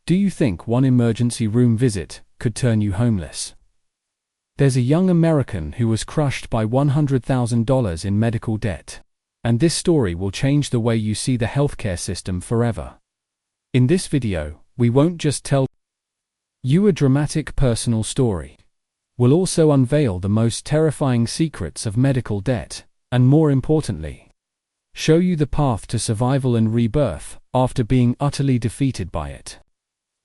Do you think one emergency room visit could turn you homeless? There's a young American who was crushed by $100,000 in medical debt. And this story will change the way you see the healthcare system forever. In this video, we won't just tell you a dramatic personal story. We'll also unveil the most terrifying secrets of medical debt, and more importantly, show you the path to survival and rebirth after being utterly defeated by it.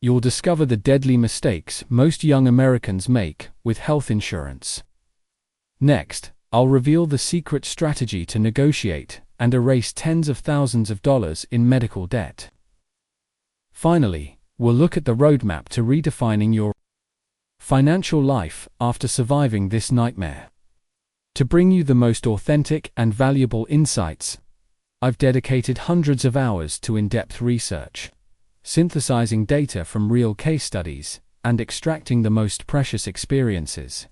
You'll discover the deadly mistakes most young Americans make with health insurance. Next, I'll reveal the secret strategy to negotiate and erase tens of thousands of dollars in medical debt. Finally, we'll look at the roadmap to redefining your financial life after surviving this nightmare. To bring you the most authentic and valuable insights, I've dedicated hundreds of hours to in-depth research, synthesizing data from real case studies, and extracting the most precious experiences.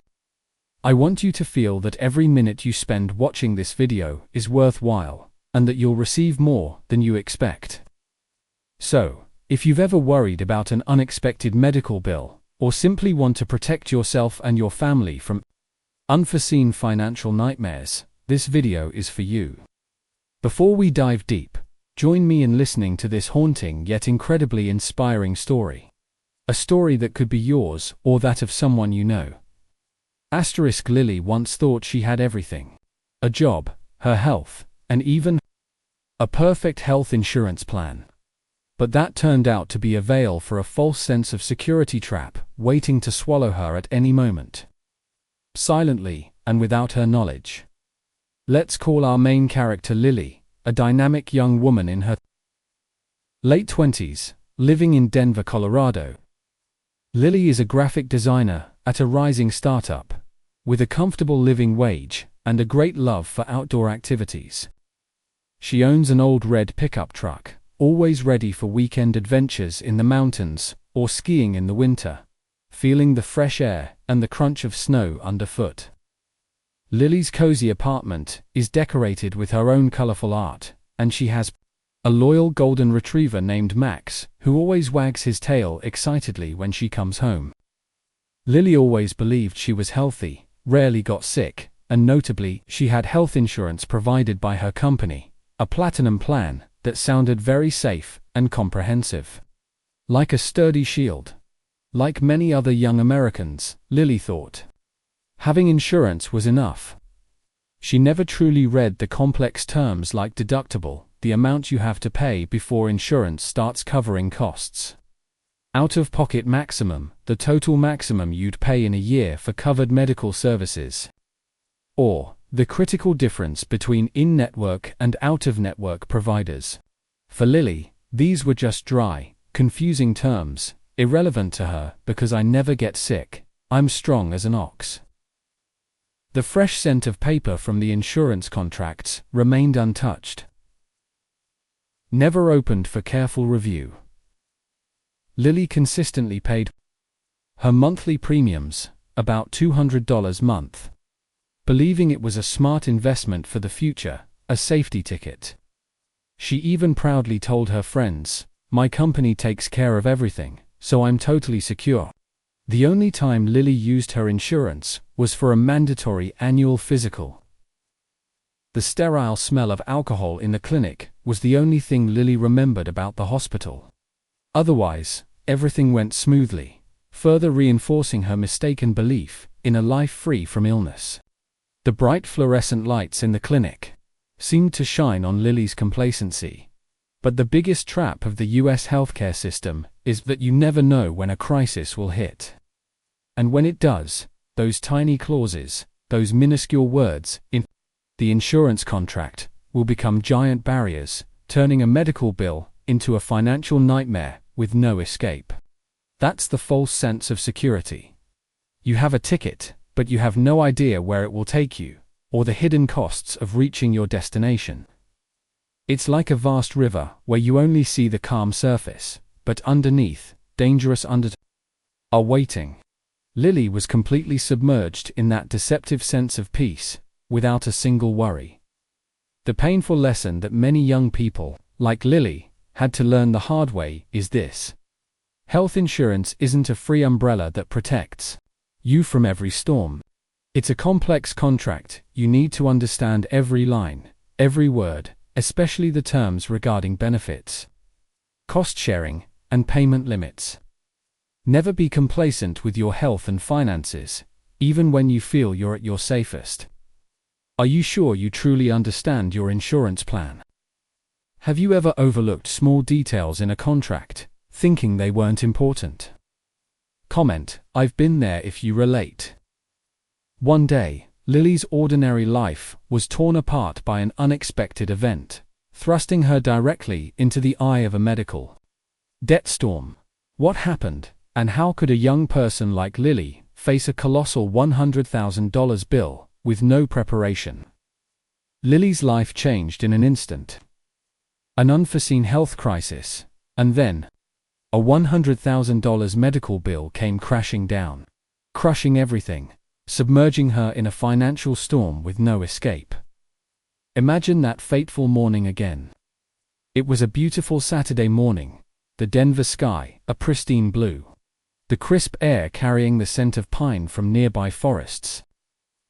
I want you to feel that every minute you spend watching this video is worthwhile, and that you'll receive more than you expect. So, if you've ever worried about an unexpected medical bill, or simply want to protect yourself and your family from unforeseen financial nightmares, this video is for you. Before we dive deep, join me in listening to this haunting yet incredibly inspiring story. A story that could be yours or that of someone you know. Lily once thought she had everything. A job, her health, and even a perfect health insurance plan. But that turned out to be a veil for a false sense of security trap waiting to swallow her at any moment. Silently, and without her knowledge. Let's call our main character Lily, a dynamic young woman in her late 20s, living in Denver, Colorado. Lily is a graphic designer at a rising startup, with a comfortable living wage and a great love for outdoor activities. She owns an old red pickup truck, always ready for weekend adventures in the mountains or skiing in the winter, feeling the fresh air and the crunch of snow underfoot. Lily's cozy apartment is decorated with her own colorful art, and she has a loyal golden retriever named Max, who always wags his tail excitedly when she comes home. Lily always believed she was healthy, rarely got sick, and notably, she had health insurance provided by her company, a platinum plan that sounded very safe and comprehensive. Like a sturdy shield. Like many other young Americans, Lily thought having insurance was enough. She never truly read the complex terms like deductible, the amount you have to pay before insurance starts covering costs. Out-of-pocket maximum, the total maximum you'd pay in a year for covered medical services. Or, the critical difference between in-network and out-of-network providers. For Lily, these were just dry, confusing terms, irrelevant to her because I never get sick, I'm strong as an ox. The fresh scent of paper from the insurance contracts remained untouched. Never opened for careful review. Lily consistently paid her monthly premiums, about $200 a month, believing it was a smart investment for the future, a safety ticket. She even proudly told her friends, "My company takes care of everything, so I'm totally secure." The only time Lily used her insurance was for a mandatory annual physical. The sterile smell of alcohol in the clinic was the only thing Lily remembered about the hospital. Otherwise, everything went smoothly, further reinforcing her mistaken belief in a life free from illness. The bright fluorescent lights in the clinic seemed to shine on Lily's complacency. But the biggest trap of the US healthcare system is that you never know when a crisis will hit. And when it does, those tiny clauses, those minuscule words in the insurance contract, will become giant barriers, turning a medical bill into a financial nightmare with no escape. That's the false sense of security. You have a ticket, but you have no idea where it will take you, or the hidden costs of reaching your destination. It's like a vast river where you only see the calm surface, but underneath, dangerous undertows are waiting. Lily was completely submerged in that deceptive sense of peace, without a single worry. The painful lesson that many young people, like Lily, had to learn the hard way is this. Health insurance isn't a free umbrella that protects you from every storm. It's a complex contract. You need to understand every line, every word, especially the terms regarding benefits, cost sharing, and payment limits. Never be complacent with your health and finances, even when you feel you're at your safest. Are you sure you truly understand your insurance plan? Have you ever overlooked small details in a contract, thinking they weren't important? Comment, I've been there if you relate. One day, Lily's ordinary life was torn apart by an unexpected event, thrusting her directly into the eye of a medical debt storm. What happened, and how could a young person like Lily face a colossal $100,000 bill with no preparation? Lily's life changed in an instant. An unforeseen health crisis, and then a $100,000 medical bill came crashing down, crushing everything, submerging her in a financial storm with no escape. Imagine that fateful morning again. It was a beautiful Saturday morning, the Denver sky a pristine blue, the crisp air carrying the scent of pine from nearby forests.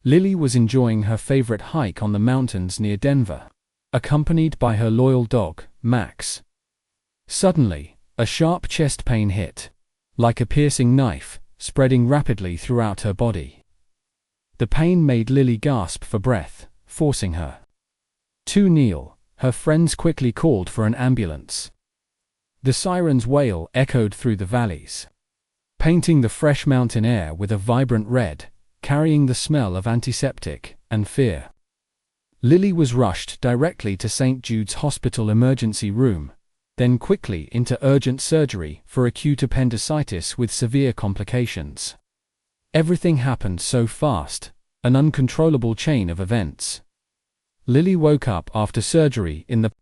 Lily was enjoying her favorite hike on the mountains near Denver, accompanied by her loyal dog, Max. Suddenly, a sharp chest pain hit, like a piercing knife, spreading rapidly throughout her body. The pain made Lily gasp for breath, forcing her to kneel. Her friends quickly called for an ambulance. The siren's wail echoed through the valleys, painting the fresh mountain air with a vibrant red, carrying the smell of antiseptic and fear. Lily was rushed directly to St. Jude's Hospital emergency room, then quickly into urgent surgery for acute appendicitis with severe complications. Everything happened so fast, an uncontrollable chain of events. Lily woke up after surgery in the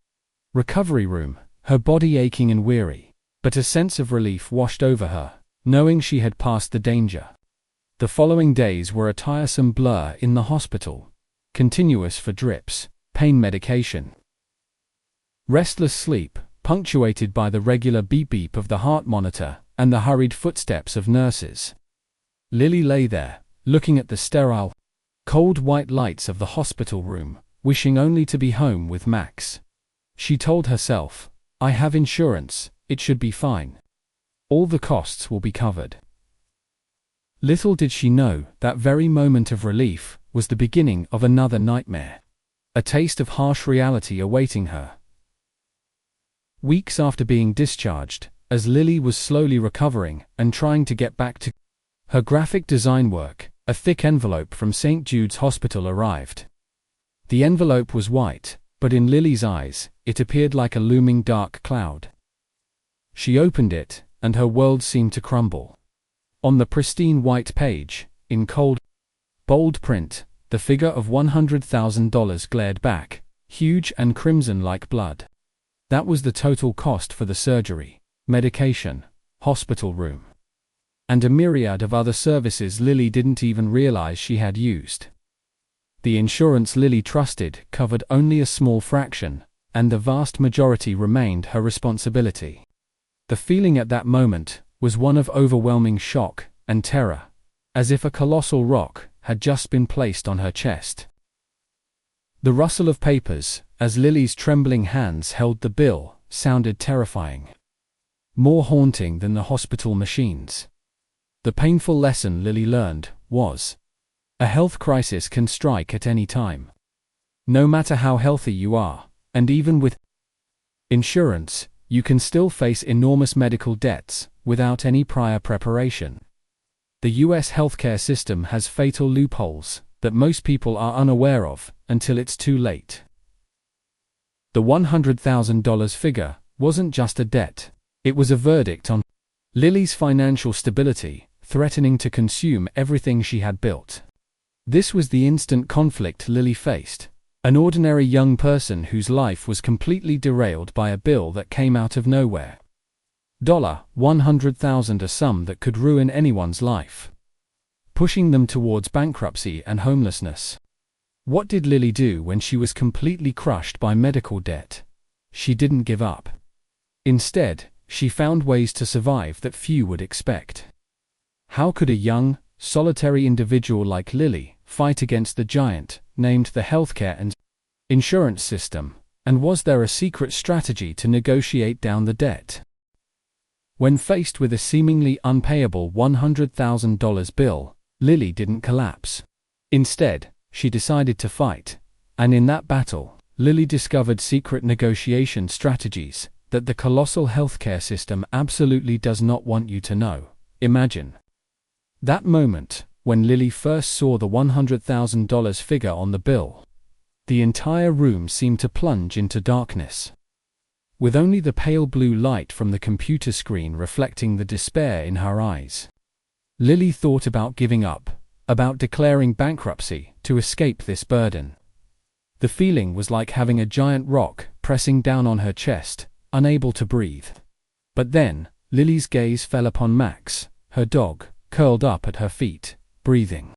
recovery room, her body aching and weary, but a sense of relief washed over her, knowing she had passed the danger. The following days were a tiresome blur in the hospital, continuous for drips, pain medication, restless sleep, punctuated by the regular beep-beep of the heart monitor and the hurried footsteps of nurses. Lily lay there, looking at the sterile, cold white lights of the hospital room, wishing only to be home with Max. She told herself, I have insurance, it should be fine. All the costs will be covered. Little did she know that very moment of relief was the beginning of another nightmare, a taste of harsh reality awaiting her. Weeks after being discharged, as Lily was slowly recovering and trying to get back to her graphic design work, a thick envelope from St. Jude's Hospital arrived. The envelope was white, but in Lily's eyes, it appeared like a looming dark cloud. She opened it, and her world seemed to crumble. On the pristine white page, in cold, bold print, the figure of $100,000 glared back, huge and crimson like blood. That was the total cost for the surgery, medication, hospital room, and a myriad of other services Lily didn't even realize she had used. The insurance Lily trusted covered only a small fraction, and the vast majority remained her responsibility. The feeling at that moment was one of overwhelming shock and terror, as if a colossal rock had just been placed on her chest. The rustle of papers, as Lily's trembling hands held the bill, sounded terrifying. More haunting than the hospital machines. The painful lesson Lily learned was, a health crisis can strike at any time. No matter how healthy you are, and even with insurance, you can still face enormous medical debts without any prior preparation. The US healthcare system has fatal loopholes that most people are unaware of until it's too late. The $100,000 figure wasn't just a debt, it was a verdict on Lily's financial stability, threatening to consume everything she had built. This was the instant conflict Lily faced, an ordinary young person whose life was completely derailed by a bill that came out of nowhere. $100,000, a sum that could ruin anyone's life, pushing them towards bankruptcy and homelessness. What did Lily do when she was completely crushed by medical debt? She didn't give up. Instead, she found ways to survive that few would expect. How could a young, solitary individual like Lily fight against the giant named the healthcare and insurance system, and was there a secret strategy to negotiate down the debt? When faced with a seemingly unpayable $100,000 bill, Lily didn't collapse. Instead, she decided to fight, and in that battle, Lily discovered secret negotiation strategies that the colossal healthcare system absolutely does not want you to know. Imagine that moment when Lily first saw the $100,000 figure on the bill. The entire room seemed to plunge into darkness, with only the pale blue light from the computer screen reflecting the despair in her eyes. Lily thought about giving up, about declaring bankruptcy to escape this burden. The feeling was like having a giant rock pressing down on her chest, unable to breathe. But then, Lily's gaze fell upon Max, her dog, curled up at her feet, breathing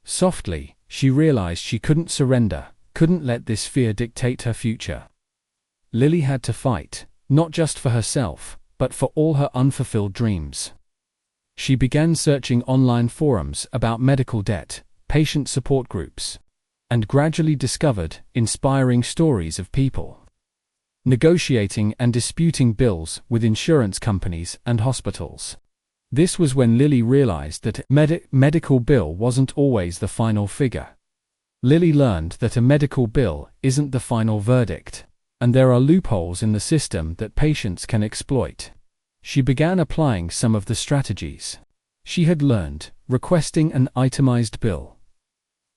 softly. She realized she couldn't surrender, couldn't let this fear dictate her future. Lily had to fight, not just for herself, but for all her unfulfilled dreams. She began searching online forums about medical debt, patient support groups, and gradually discovered inspiring stories of people negotiating and disputing bills with insurance companies and hospitals. This was when Lily realized that a medical bill wasn't always the final figure. Lily learned that a medical bill isn't the final verdict, and there are loopholes in the system that patients can exploit. She began applying some of the strategies she had learned, requesting an itemized bill.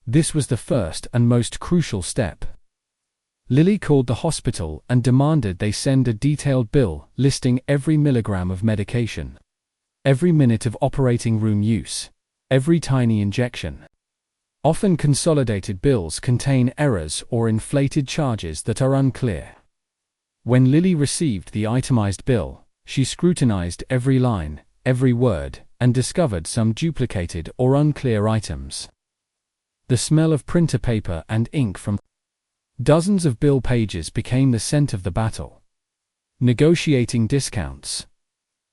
This was the first and most crucial step. Lily called the hospital and demanded they send a detailed bill listing every milligram of medication, every minute of operating room use, every tiny injection. Often consolidated bills contain errors or inflated charges that are unclear. When Lily received the itemized bill, she scrutinized every line, every word, and discovered some duplicated or unclear items. The smell of printer paper and ink from dozens of bill pages became the scent of the battle. Negotiating discounts.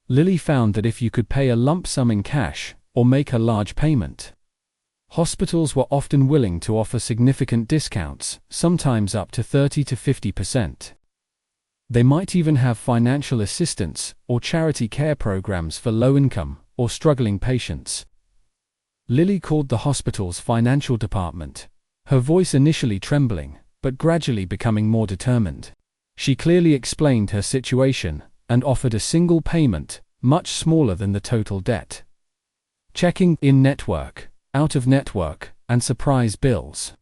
Lily found that if you could pay a lump sum in cash, or make a large payment, hospitals were often willing to offer significant discounts, sometimes up to 30 to 50%. They might even have financial assistance or charity care programs for low-income or struggling patients. Lily called the hospital's financial department, her voice initially trembling, but gradually becoming more determined. She clearly explained her situation and offered a single payment, much smaller than the total debt. Checking in-network, out-of-network, and surprise bills.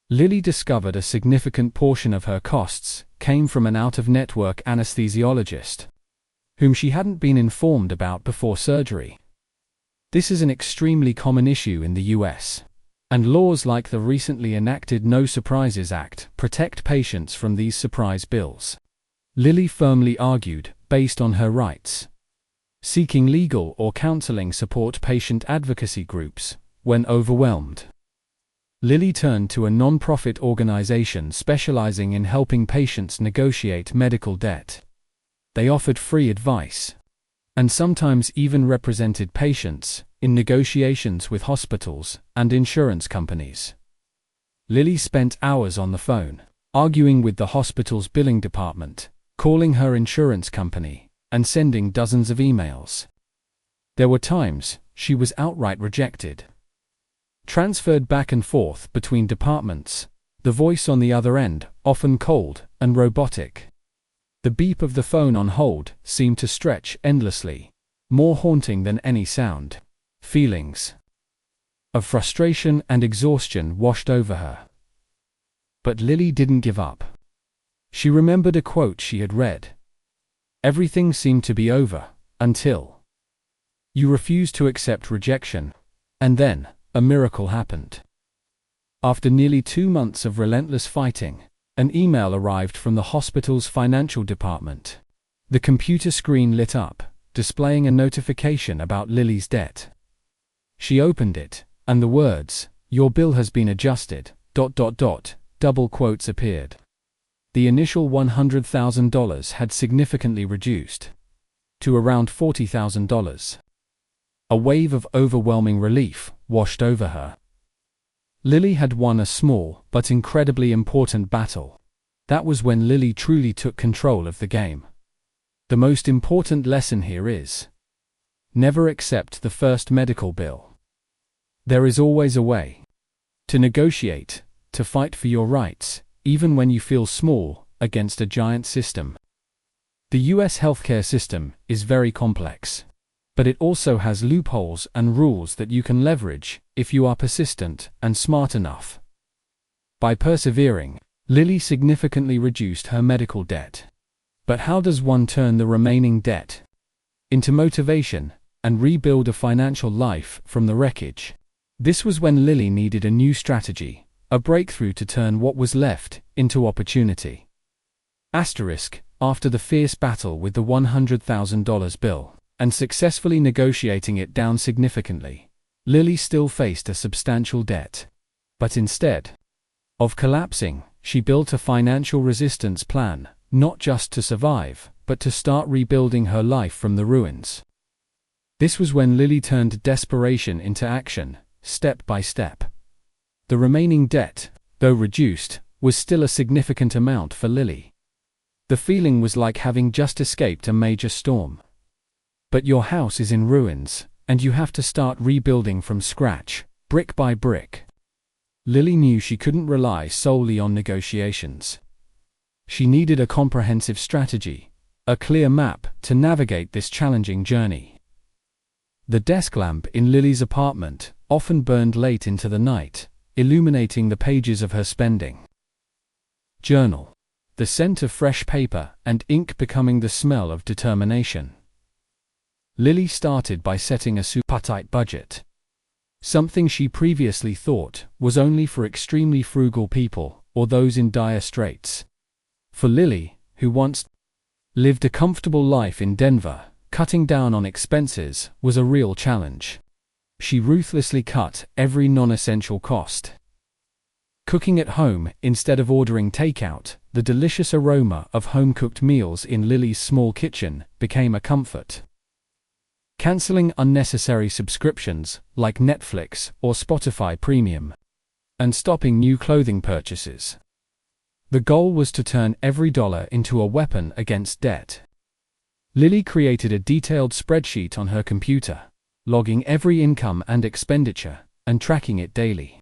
Lily discovered a significant portion of her costs came from an out-of-network anesthesiologist, whom she hadn't been informed about before surgery. This is an extremely common issue in the US, and laws like the recently enacted No Surprises Act protect patients from these surprise bills. Lily firmly argued, based on her rights, seeking legal or counseling support patient advocacy groups when overwhelmed. Lily turned to a non-profit organization specializing in helping patients negotiate medical debt. They offered free advice, and sometimes even represented patients in negotiations with hospitals and insurance companies. Lily spent hours on the phone, arguing with the hospital's billing department, calling her insurance company, and sending dozens of emails. There were times she was outright rejected. Transferred back and forth between departments, the voice on the other end, often cold and robotic. The beep of the phone on hold seemed to stretch endlessly, more haunting than any sound. Feelings of frustration and exhaustion washed over her. But Lily didn't give up. She remembered a quote she had read. Everything seemed to be over, until you refused to accept rejection, and then a miracle happened. After nearly 2 months of relentless fighting, an email arrived from the hospital's financial department. The computer screen lit up, displaying a notification about Lily's debt. She opened it, and the words, "Your bill has been adjusted, ... double quotes appeared. The initial $100,000 had significantly reduced to around $40,000. A wave of overwhelming relief washed over her. Lily had won a small but incredibly important battle. That was when Lily truly took control of the game. The most important lesson here is: never accept the first medical bill. There is always a way to negotiate, to fight for your rights, even when you feel small, against a giant system. The US healthcare system is very complex, but it also has loopholes and rules that you can leverage if you are persistent and smart enough. By persevering, Lily significantly reduced her medical debt. But how does one turn the remaining debt into motivation and rebuild a financial life from the wreckage? This was when Lily needed a new strategy, a breakthrough to turn what was left into opportunity. After the fierce battle with the $100,000 bill, and successfully negotiating it down significantly, Lily still faced a substantial debt. But instead of collapsing, she built a financial resistance plan, not just to survive, but to start rebuilding her life from the ruins. This was when Lily turned desperation into action, step by step. The remaining debt, though reduced, was still a significant amount for Lily. The feeling was like having just escaped a major storm. But your house is in ruins, and you have to start rebuilding from scratch, brick by brick. Lily knew she couldn't rely solely on negotiations. She needed a comprehensive strategy, a clear map to navigate this challenging journey. The desk lamp in Lily's apartment often burned late into the night, illuminating the pages of her spending journal, the scent of fresh paper and ink becoming the smell of determination. Lily started by setting a super tight budget, something she previously thought was only for extremely frugal people or those in dire straits. For Lily, who once lived a comfortable life in Denver, cutting down on expenses was a real challenge. She ruthlessly cut every non-essential cost. Cooking at home instead of ordering takeout, the delicious aroma of home-cooked meals in Lily's small kitchen became a comfort. Canceling unnecessary subscriptions like Netflix or Spotify Premium, and stopping new clothing purchases. The goal was to turn every dollar into a weapon against debt. Lily created a detailed spreadsheet on her computer, logging every income and expenditure, and tracking it daily.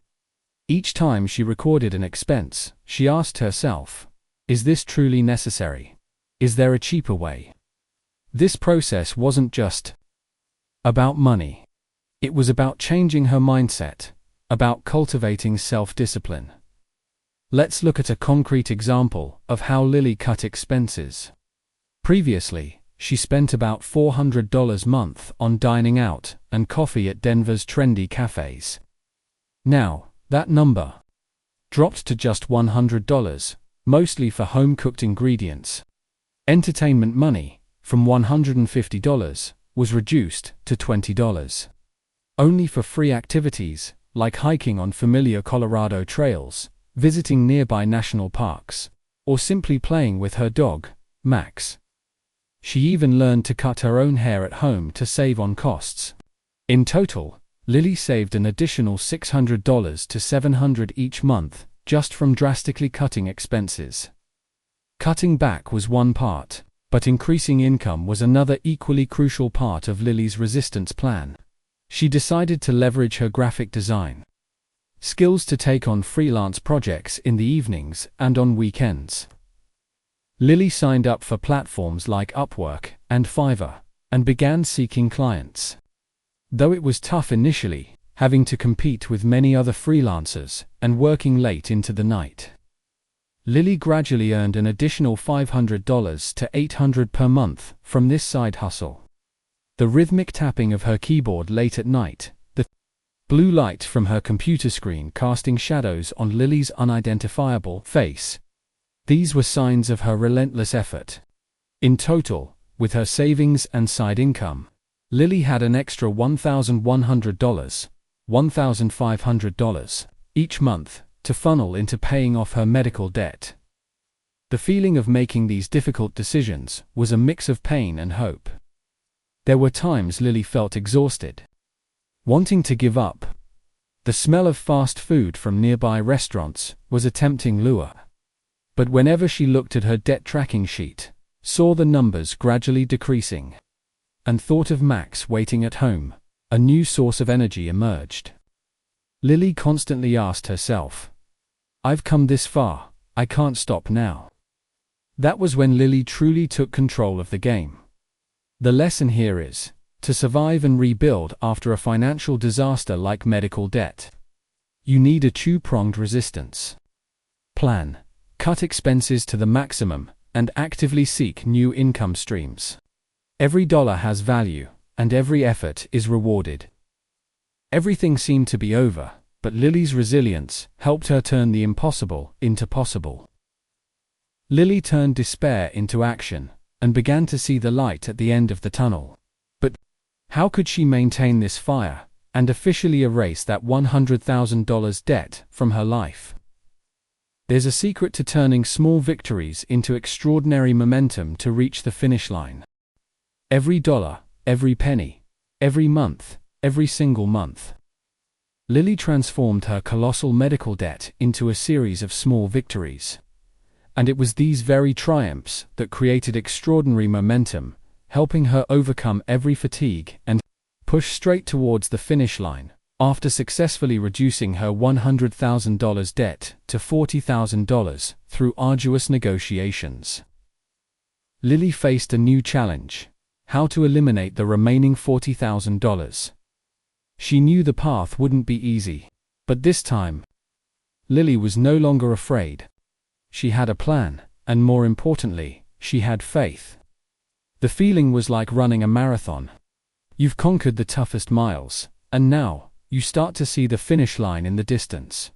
Each time she recorded an expense, she asked herself, is this truly necessary? Is there a cheaper way? This process wasn't just about money. It was about changing her mindset, about cultivating self-discipline. Let's look at a concrete example of how Lily cut expenses. Previously, she spent about $400 a month on dining out and coffee at Denver's trendy cafes. Now, that number dropped to just $100, mostly for home-cooked ingredients. Entertainment money, from $150, was reduced to $20. Only for free activities, like hiking on familiar Colorado trails, visiting nearby national parks, or simply playing with her dog, Max. She even learned to cut her own hair at home to save on costs. In total, Lily saved an additional $600 to $700 each month, just from drastically cutting expenses. Cutting back was one part, but increasing income was another equally crucial part of Lily's resistance plan. She decided to leverage her graphic design skills to take on freelance projects in the evenings and on weekends. Lily signed up for platforms like Upwork and Fiverr, and began seeking clients. Though it was tough initially, having to compete with many other freelancers and working late into the night, Lily gradually earned an additional $500 to $800 per month from this side hustle. The rhythmic tapping of her keyboard late at night, the blue light from her computer screen casting shadows on Lily's unidentifiable face, these were signs of her relentless effort. In total, with her savings and side income, Lily had an extra $1,100, $1,500 each month to funnel into paying off her medical debt. The feeling of making these difficult decisions was a mix of pain and hope. There were times Lily felt exhausted, wanting to give up. The smell of fast food from nearby restaurants was a tempting lure. But whenever she looked at her debt tracking sheet, saw the numbers gradually decreasing, and thought of Max waiting at home, a new source of energy emerged. Lily constantly asked herself, "I've come this far, I can't stop now." That was when Lily truly took control of the game. The lesson here is, to survive and rebuild after a financial disaster like medical debt, you need a two-pronged resistance. Plan, cut expenses to the maximum, and actively seek new income streams. Every dollar has value, and every effort is rewarded. Everything seemed to be over, but Lily's resilience helped her turn the impossible into possible. Lily turned despair into action, and began to see the light at the end of the tunnel. But how could she maintain this fire, and officially erase that $100,000 debt from her life? There's a secret to turning small victories into extraordinary momentum to reach the finish line. Every dollar, every penny, every month, every single month. Lily transformed her colossal medical debt into a series of small victories. And it was these very triumphs that created extraordinary momentum, helping her overcome every fatigue and push straight towards the finish line, after successfully reducing her $100,000 debt to $40,000 through arduous negotiations. Lily faced a new challenge: how to eliminate the remaining $40,000. She knew the path wouldn't be easy, but this time, Lily was no longer afraid. She had a plan, and more importantly, she had faith. The feeling was like running a marathon. You've conquered the toughest miles, and now, you start to see the finish line in the distance.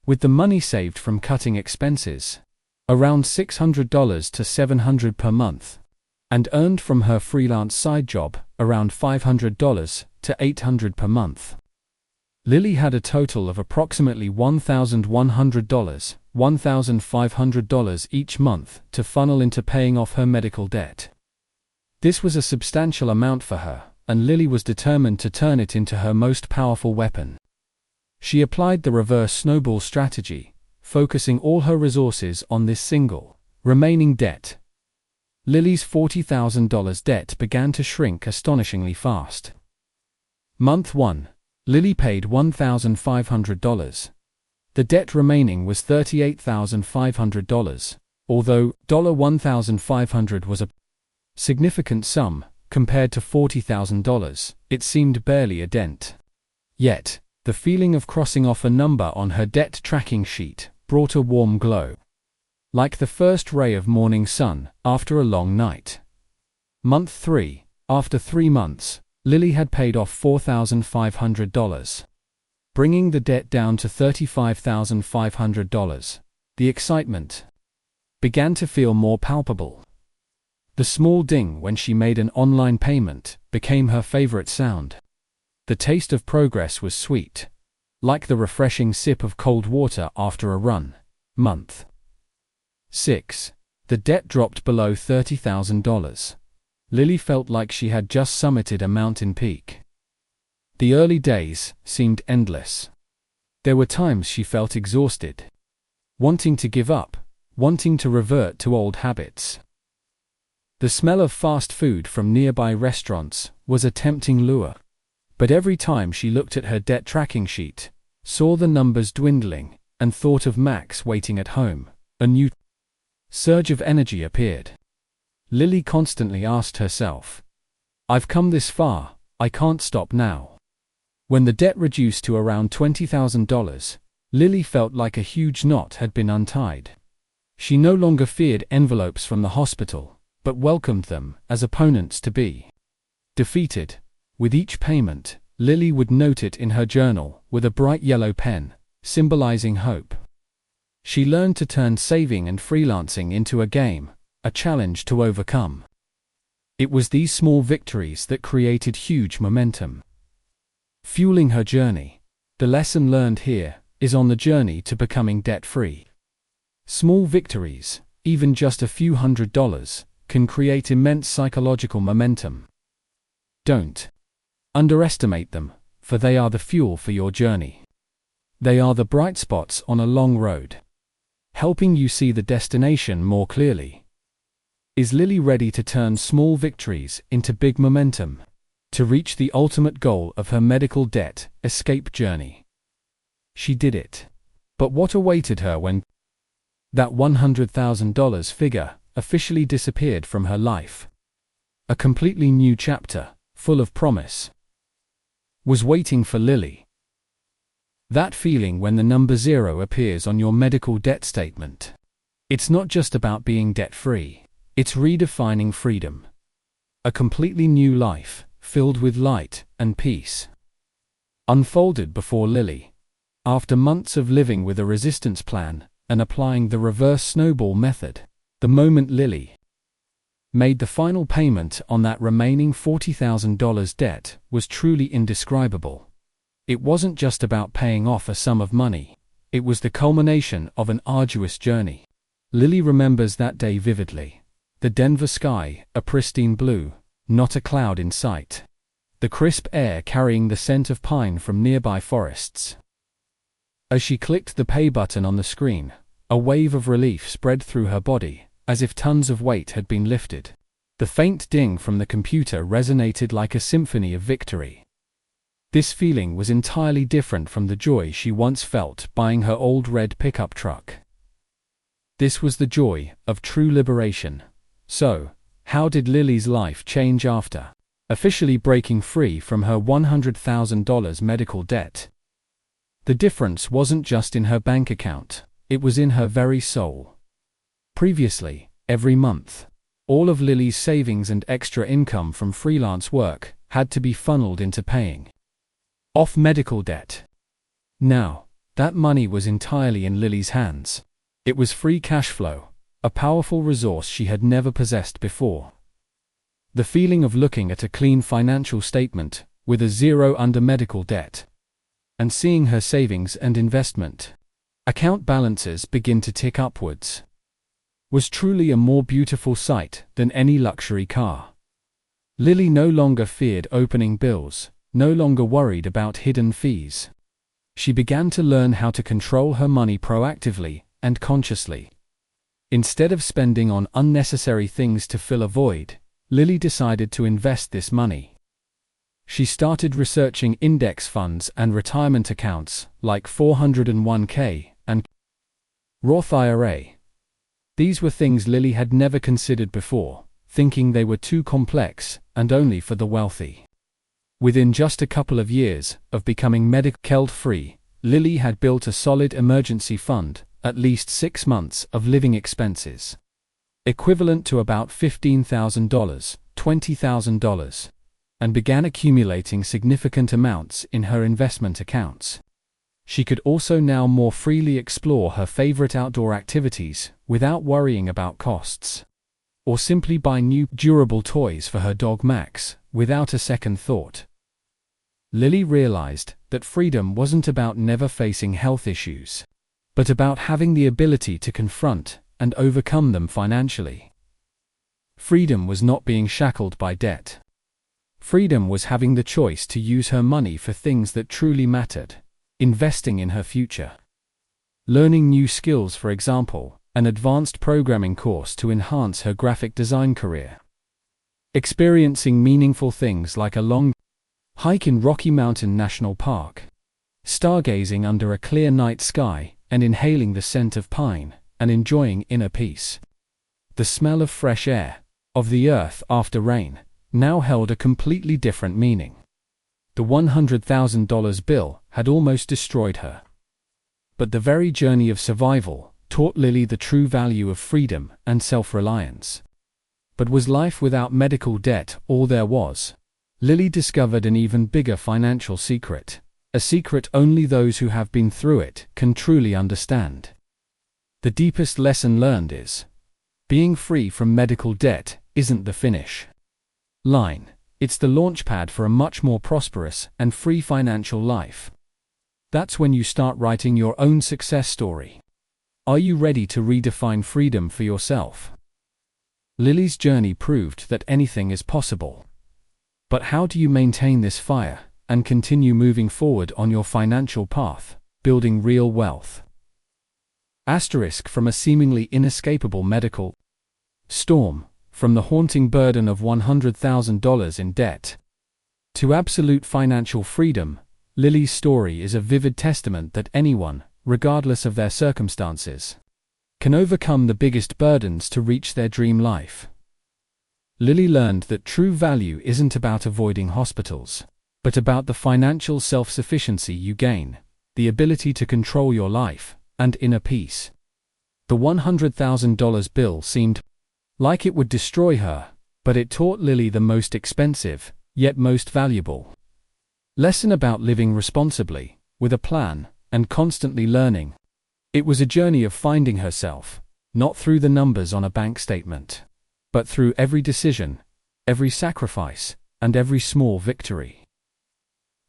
With the money saved from cutting expenses, around $600 to $700 per month, and earned from her freelance side job, around $500 to $800 per month, Lily had a total of approximately $1,100, $1,500 each month to funnel into paying off her medical debt. This was a substantial amount for her, and Lily was determined to turn it into her most powerful weapon. She applied the reverse snowball strategy, focusing all her resources on this single, remaining debt. Lily's $40,000 debt began to shrink astonishingly fast. Month 1. Lily paid $1,500. The debt remaining was $38,500, although $1,500 was a significant sum, compared to $40,000, it seemed barely a dent. Yet, the feeling of crossing off a number on her debt tracking sheet brought a warm glow, like the first ray of morning sun after a long night. Month 3. After 3 months, Lily had paid off $4,500, bringing the debt down to $35,500. The excitement began to feel more palpable. The small ding when she made an online payment became her favorite sound. The taste of progress was sweet, like the refreshing sip of cold water after a run. Month 6. The debt dropped below $30,000. Lily felt like she had just summited a mountain peak. The early days seemed endless. There were times she felt exhausted, wanting to give up, wanting to revert to old habits. The smell of fast food from nearby restaurants was a tempting lure. But every time she looked at her debt tracking sheet, saw the numbers dwindling, and thought of Max waiting at home, a new surge of energy appeared. Lily constantly asked herself, "I've come this far, I can't stop now." When the debt reduced to around $20,000, Lily felt like a huge knot had been untied. She no longer feared envelopes from the hospital, but welcomed them as opponents to be defeated. With each payment, Lily would note it in her journal with a bright yellow pen, symbolizing hope. She learned to turn saving and freelancing into a game, a challenge to overcome. It was these small victories that created huge momentum, fueling her journey. The lesson learned here is on the journey to becoming debt-free. Small victories, even just a few $100s, can create immense psychological momentum. Don't underestimate them, for they are the fuel for your journey. They are the bright spots on a long road, helping you see the destination more clearly. Is Lily ready to turn small victories into big momentum, to reach the ultimate goal of her medical debt escape journey? She did it. But what awaited her when that $100,000 figure officially disappeared from her life? A completely new chapter, full of promise, was waiting for Lily. That feeling when the number 0 appears on your medical debt statement. It's not just about being debt-free, it's redefining freedom. A completely new life, filled with light and peace, unfolded before Lily. After months of living with a resistance plan and applying the reverse snowball method, the moment Lily made the final payment on that remaining $40,000 debt was truly indescribable. It wasn't just about paying off a sum of money, it was the culmination of an arduous journey. Lily remembers that day vividly. The Denver sky, a pristine blue, not a cloud in sight. The crisp air carrying the scent of pine from nearby forests. As she clicked the pay button on the screen, a wave of relief spread through her body, as if tons of weight had been lifted. The faint ding from the computer resonated like a symphony of victory. This feeling was entirely different from the joy she once felt buying her old red pickup truck. This was the joy of true liberation. So, how did Lily's life change after officially breaking free from her $100,000 medical debt? The difference wasn't just in her bank account, it was in her very soul. Previously, every month, all of Lily's savings and extra income from freelance work had to be funneled into paying off medical debt. Now, that money was entirely in Lily's hands. It was free cash flow, a powerful resource she had never possessed before. The feeling of looking at a clean financial statement, with a 0 under medical debt, and seeing her savings and investment account balances begin to tick upwards, was truly a more beautiful sight than any luxury car. Lily no longer feared opening bills, no longer worried about hidden fees. She began to learn how to control her money proactively and consciously. Instead of spending on unnecessary things to fill a void, Lily decided to invest this money. She started researching index funds and retirement accounts like 401k and Roth IRA. These were things Lily had never considered before, thinking they were too complex and only for the wealthy. Within just a couple of years of becoming medical-free, Lily had built a solid emergency fund, at least 6 months of living expenses, equivalent to about $15,000, $20,000, and began accumulating significant amounts in her investment accounts. She could also now more freely explore her favorite outdoor activities without worrying about costs, or simply buy new, durable toys for her dog Max without a second thought. Lily realized that freedom wasn't about never facing health issues, but about having the ability to confront and overcome them financially. Freedom was not being shackled by debt. Freedom was having the choice to use her money for things that truly mattered, investing in her future. Learning new skills, for example, an advanced programming course to enhance her graphic design career. Experiencing meaningful things like a long hike in Rocky Mountain National Park, stargazing under a clear night sky and inhaling the scent of pine and enjoying inner peace. The smell of fresh air, of the earth after rain, now held a completely different meaning. The $100,000 bill had almost destroyed her. But the very journey of survival taught Lily the true value of freedom and self-reliance. But was life without medical debt all there was? Lily discovered an even bigger financial secret, a secret only those who have been through it can truly understand. The deepest lesson learned is, being free from medical debt isn't the finish line, it's the launchpad for a much more prosperous and free financial life. That's when you start writing your own success story. Are you ready to redefine freedom for yourself? Lily's journey proved that anything is possible. But how do you maintain this fire and continue moving forward on your financial path, building real wealth? Asterisk from a seemingly inescapable medical storm, from the haunting burden of $100,000 in debt to absolute financial freedom, Lily's story is a vivid testament that anyone, regardless of their circumstances, can overcome the biggest burdens to reach their dream life. Lily learned that true value isn't about avoiding hospitals, but about the financial self-sufficiency you gain, the ability to control your life, and inner peace. The $100,000 bill seemed like it would destroy her, but it taught Lily the most expensive, yet most valuable lesson about living responsibly, with a plan, and constantly learning. It was a journey of finding herself, not through the numbers on a bank statement, but through every decision, every sacrifice, and every small victory.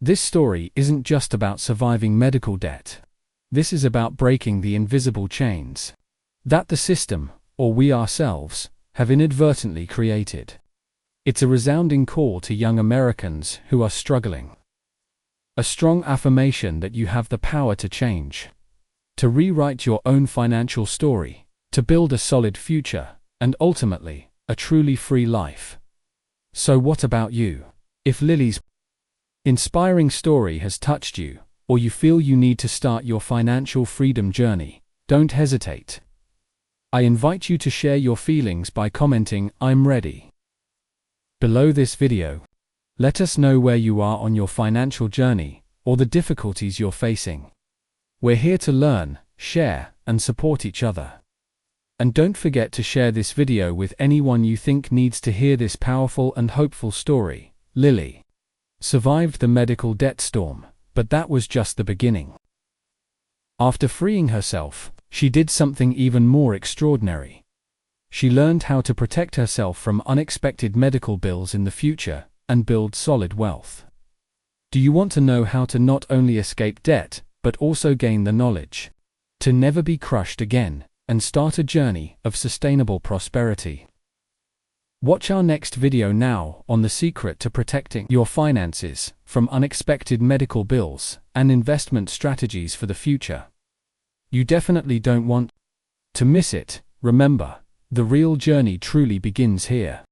This story isn't just about surviving medical debt. This is about breaking the invisible chains that the system, or we ourselves, have inadvertently created. It's a resounding call to young Americans who are struggling. A strong affirmation that you have the power to change, to rewrite your own financial story, to build a solid future, and ultimately, a truly free life. So what about you? If Lily's inspiring story has touched you, or you feel you need to start your financial freedom journey, don't hesitate. I invite you to share your feelings by commenting, "I'm ready," below this video. Let us know where you are on your financial journey, or the difficulties you're facing. We're here to learn, share, and support each other. And don't forget to share this video with anyone you think needs to hear this powerful and hopeful story. Lily survived the medical debt storm, but that was just the beginning. After freeing herself, she did something even more extraordinary. She learned how to protect herself from unexpected medical bills in the future and build solid wealth. Do you want to know how to not only escape debt, but also gain the knowledge to never be crushed again and start a journey of sustainable prosperity? Watch our next video now on the secret to protecting your finances from unexpected medical bills and investment strategies for the future. You definitely don't want to miss it. Remember, the real journey truly begins here.